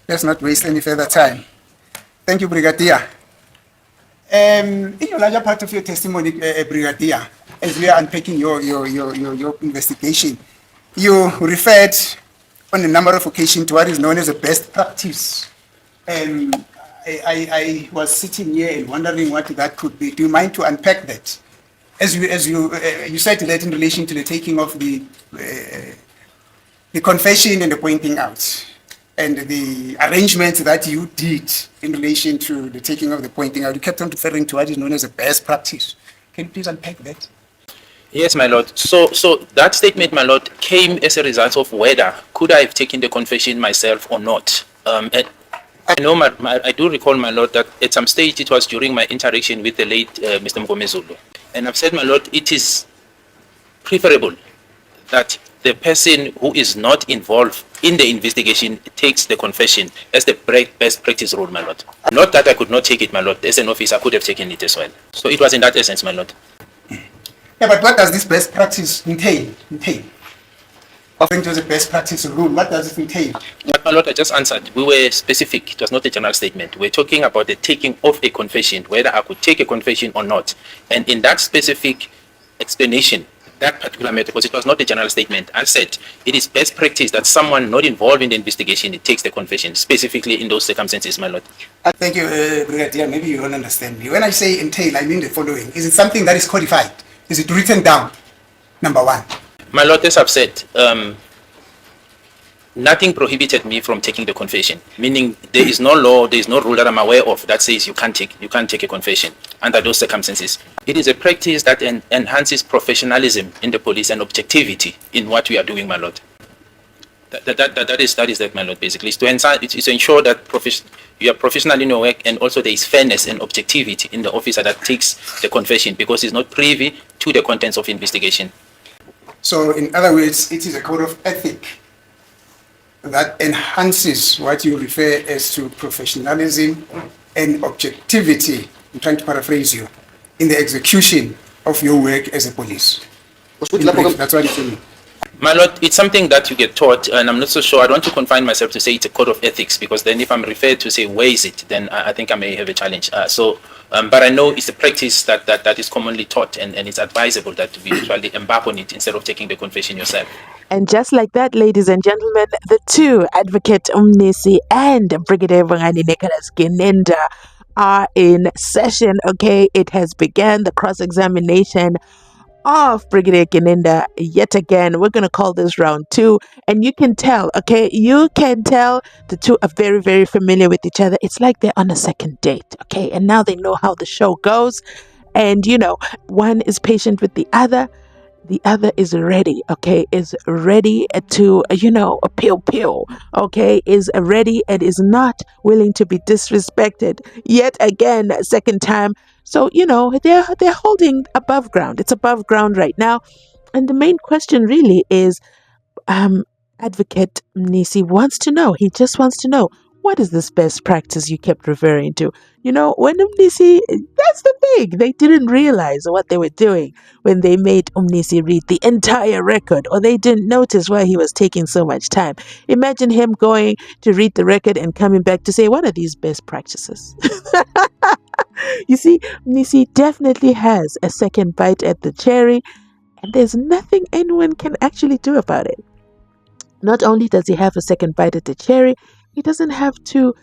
let's not waste any further time. Thank you, Brigadier. In your larger part of your testimony, Brigadier, as we are unpacking your investigation, you referred on a number of occasions to what is known as a best practice. I was sitting here and wondering what that could be. Do you mind to unpack that? As you said that in relation to the taking of the confession and the pointing out, and the arrangements that you did in relation to the taking of the pointing out, you kept on referring to what is known as a best practice. Can you please unpack that? Yes, my lord. So that statement, my lord, came as a result of whether could I have taken the confession myself or not. And I know, I do recall, my lord, that at some stage it was during my interaction with the late Mr. Mgomezulu. And I've said, my lord, it is preferable that the person who is not involved in the investigation takes the confession as the best practice rule, my lord. Not that I could not take it, my lord. As an officer, I could have taken it as well. So it was in that essence, my lord. Yeah, but what does this best practice entail? Offering to the best practice rule, what does it entail? My lord, I just answered. We were specific. It was not a general statement. We're talking about the taking of a confession, whether I could take a confession or not. And in that specific explanation, that particular matter, because it was not a general statement, I said it is best practice that someone not involved in the investigation takes the confession, specifically in those circumstances, my lord. Thank you, Brigadier. Maybe you don't understand me. When I say entail, I mean the following. Is it something that is codified? Is it written down? Number one. My lord, as I've said, nothing prohibited me from taking the confession. Meaning, there is no law, there is no rule that I'm aware of that says you can't take a confession under those circumstances. It is a practice that enhances professionalism in the police and objectivity in what we are doing, my lord. That is that, my lord. Basically, it's to ensure that you are professional in your work, and also there is fairness and objectivity in the officer that takes the confession, because he's not privy to the contents of investigation. So, in other words, it is a code of ethic that enhances what you refer as to professionalism and objectivity, I'm trying to paraphrase you, in the execution of your work as a police. That's what it's mean. My lord, it's something that you get taught, and I'm not so sure. I don't want to confine myself to say it's a code of ethics, because then if I'm referred to say where is it, then I think I may have a challenge. But I know it's a practice that is commonly taught, and it's advisable that we usually embark on it instead of taking the confession yourself. And just like that, ladies and gentlemen, the two, Advocate Mnisi and Brigadier Gininda, are in session. Okay, it has begun, the cross-examination of Brigadier Gininda yet again. We're going to call this round 2, and you can tell, okay, you can tell the two are very, very familiar with each other. It's like they're on a second date, okay, and now they know how the show goes, and you know, one is patient with the other is ready, okay, is ready to, pew, okay, is ready and is not willing to be disrespected yet again, second time. So, they're holding above ground. It's above ground right now. And the main question really is, Advocate Mnisi wants to know, he just wants to know, what is this best practice you kept referring to? When Mnisi, that's the thing, they didn't realize what they were doing when they made Mnisi read the entire record, or they didn't notice why he was taking so much time. Imagine him going to read the record and coming back to say, what are these best practices? You see, Mnisi definitely has a second bite at the cherry, and there's nothing anyone can actually do about it. Not only does he have a second bite at the cherry, he doesn't have to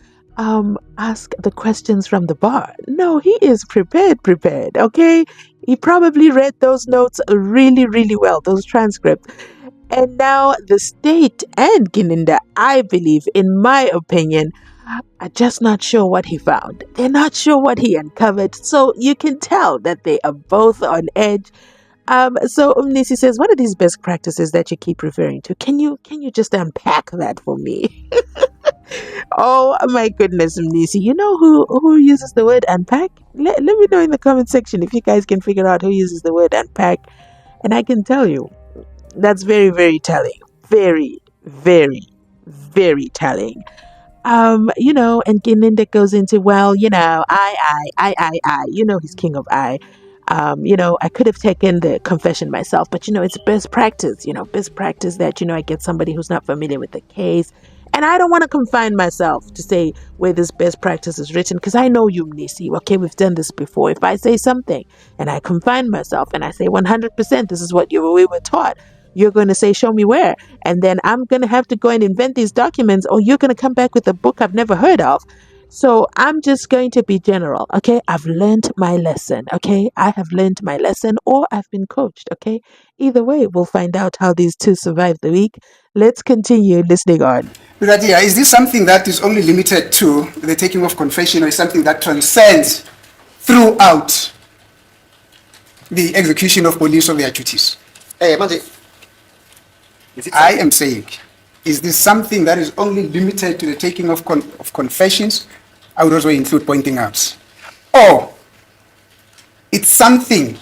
ask the questions from the bar. No, he is prepared, okay? He probably read those notes really, really well, those transcripts. And now the state and Gininda, I believe, in my opinion, are just not sure what he found. They're not sure what he uncovered. So you can tell that they are both on edge. So Mnisi says, what are these best practices that you keep referring to? Can you just unpack that for me? Oh my goodness, Mnisi. You know who uses the word unpack? Let me know in the comment section if you guys can figure out who uses the word unpack. And I can tell you, that's very, very telling. Very, very, very telling. And Gininda goes into, he's king of I. I could have taken the confession myself, but it's best practice, best practice that, I get somebody who's not familiar with the case And I don't want to confine myself to say where this best practice is written, because I know you, Mnisi. Okay, we've done this before. If I say something and I confine myself and I say 100%, this is what we were taught, you're going to say, show me where. And then I'm going to have to go and invent these documents, or you're going to come back with a book I've never heard of. So I'm just going to be general. Okay, I've learned my lesson. Okay, I have learned my lesson, or I've been coached. Okay, either way, we'll find out how these two survive the week. Let's continue listening on. Brigadier, is this something that is only limited to the taking of confession, or is something that transcends throughout the execution of police of their duties? I am saying, is this something that is only limited to the taking of confessions? I would also include pointing outs. Or it's something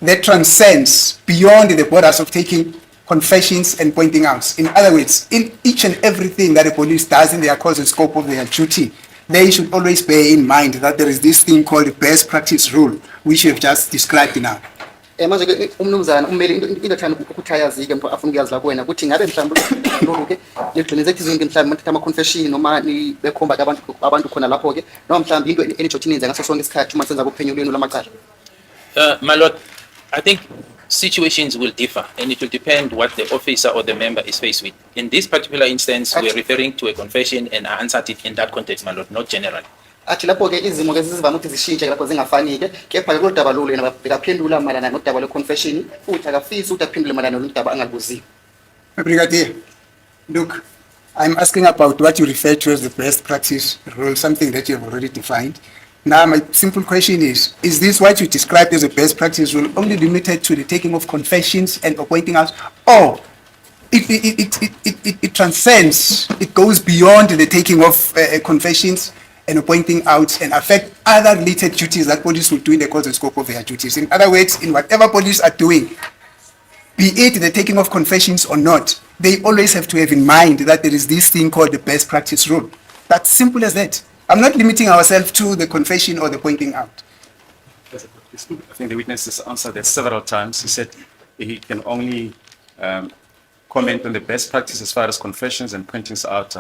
that transcends beyond the borders of taking confessions and pointing outs. In other words, in each and everything that the police does in their course and scope of their duty, they should always bear in mind that there is this thing called the best practice rule, which you have just described now. Manje umnumzana ummeli into thana ukuthayazike mfo afuna ukuyazi la kuwena ukuthi ngabe mhlawumbe lokho ke nigcinize izingwe mhlawumbe mthatha ama confession noma bekhomba abantu khona lapho ke noma mhlawumbe into enijothi ninza ngaso sonke isikhathi uma senza kuphenyo lwenu lamacala. My lord, I think situations will differ, and it will depend what the officer or the member is faced with. In this particular instance, we're referring to a confession, and I answered it in that context, my lord, not generally. Athi lapho ke izimo ke zivama ukuthi zishintshe lapho zingafani ke kepha ke kodaba lo yena bekaphendula malana nodaba le confession uthi akafisi ukuthi aphendule malana nodaba angakuziyo. Brigadier, look, I'm asking about what you refer to as the best practice rule, something that you have already defined. Now, my simple question is this what you described as a best practice rule only limited to the taking of confessions and pointing out, or it transcends, it goes beyond the taking of confessions and pointing out and affect other related duties that police will do in the course and scope of their duties? In other words, in whatever police are doing, be it the taking of confessions or not, they always have to have in mind that there is this thing called the best practice rule. That's simple as that. I'm not limiting ourselves to the confession or the pointing out. I think the witness has answered that several times. He said he can only comment on the best practice as far as confessions and pointings out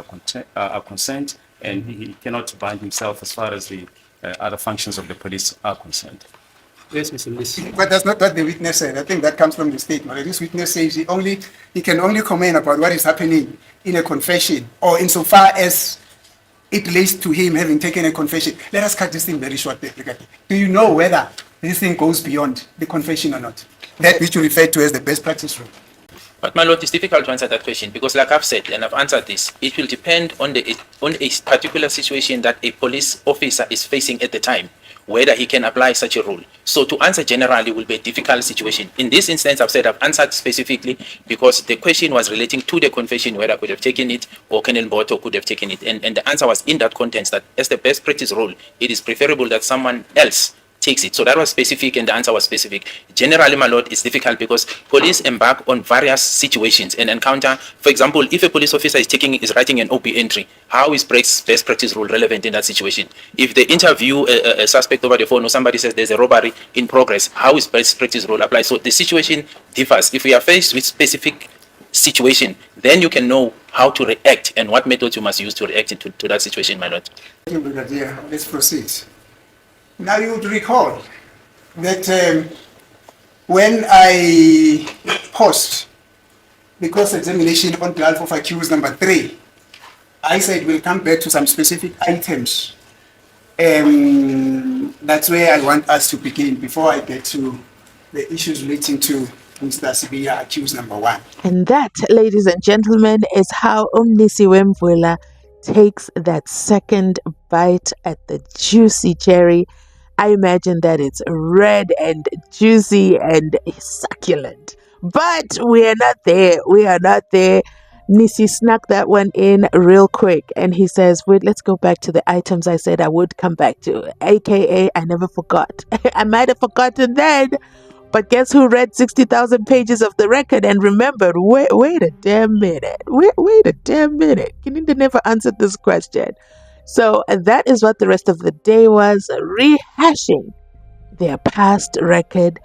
are concerned, and he cannot bind himself as far as the other functions of the police are concerned. Yes, Mr. Mnisi. But that's not what the witness said. I think that comes from the statement. This witness says he can only comment about what is happening in a confession, or insofar as it relates to him having taken a confession. Let us cut this thing very short, Brigadier. Do you know whether this thing goes beyond the confession or not? That which you refer to as the best practice rule. But my lord, it's difficult to answer that question because, like I've said, and I've answered this, it will depend on a particular situation that a police officer is facing at the time, whether he can apply such a rule. So to answer generally will be a difficult situation. In this instance, I've said I've answered specifically because the question was relating to the confession, whether I could have taken it or Colonel Mboto could have taken it. And the answer was in that context that as the best practice rule, it is preferable that someone else takes it. So that was specific and the answer was specific. Generally, my lord, it's difficult because police embark on various situations and encounter, for example, if a police officer is writing an OP entry, how is best practice rule relevant in that situation? If they interview a suspect over the phone or somebody says there's a robbery in progress, how is best practice rule applied? So the situation differs. If we are faced with specific situation, then you can know how to react and what methods you must use to react to that situation, my lord. Thank you, Brigadier. Let's proceed. Now you would recall that when I paused the course examination on behalf of accused number 3, I said we'll come back to some specific items. That's where I want us to begin before I get to the issues relating to Mr. Sibiya, accused number 1. And that, ladies and gentlemen, is how Mnisi Wemvula takes that second bite at the juicy cherry. I imagine that it's red and juicy and succulent. But we are not there. We are not there. Nisi snuck that one in real quick. And he says, wait, let's go back to the items I said I would come back to. AKA, I never forgot. I might have forgotten then. But guess who read 60,000 pages of the record and remembered? Wait a damn minute. Wait a damn minute. Gininda never answered this question. So that is what the rest of the day was, rehashing their past record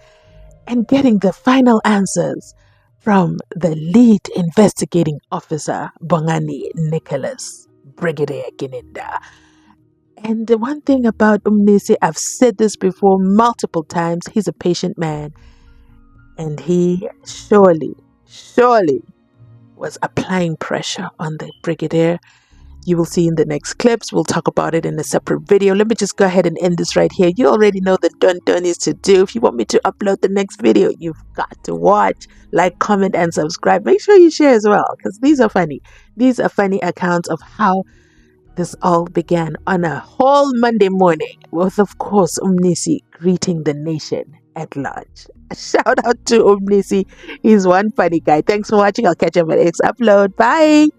and getting the final answers from the lead investigating officer, Bongani Nicholas, Brigadier Gininda. And the one thing about Mnisi, I've said this before multiple times, he's a patient man. And he surely was applying pressure on the Brigadier. You will see in the next clips. We'll talk about it in a separate video. Let me just go ahead and end this right here. You already know the done is to do. If you want me to upload the next video, you've got to watch, like, comment, and subscribe. Make sure you share as well, because these are funny. These are funny accounts of how this all began on a whole Monday morning with, of course, Mnisi greeting the nation at large. A shout out to Mnisi. He's one funny guy. Thanks for watching. I'll catch you on my next upload. Bye.